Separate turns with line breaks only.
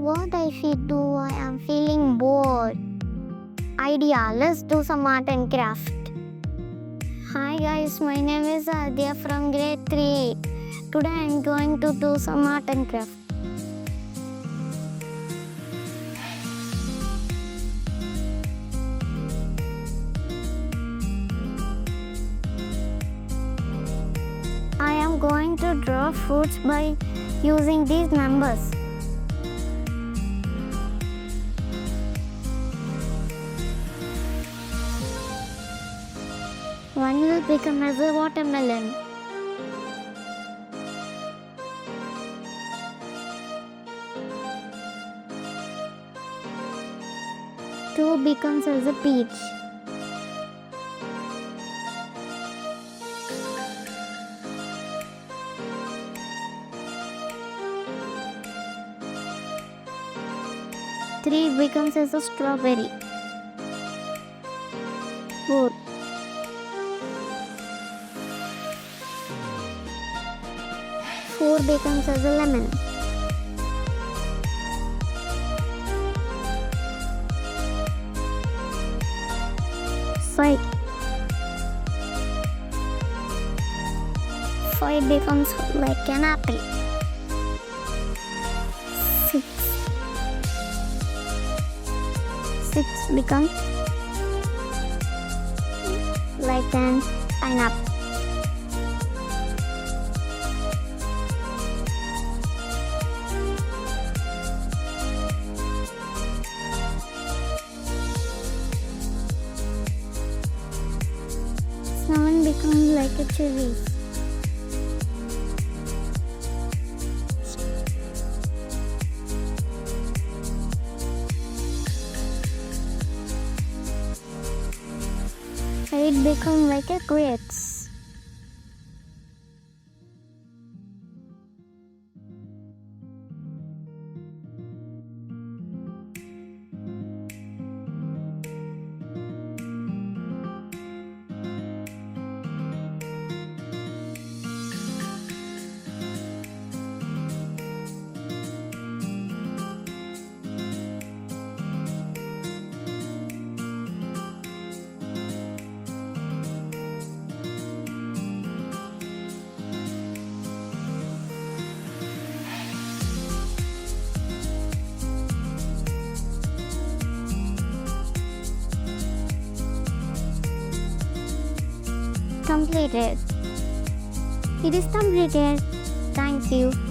What I should do? I am feeling bored. Idea, let's do some art and craft. Hi guys, my name is Adya from grade 3. Today I am going to do some art and craft. I am going to draw fruits by using these numbers. One will become as a watermelon. Two becomes as a peach. Three becomes as a strawberry. Four. Four becomes as a lemon. Five. Five becomes like an apple. Six. Six becomes like an pineapple. Seven becomes like a cherry. Eight becomes like a grapes. Completed. It is completed. Thank you.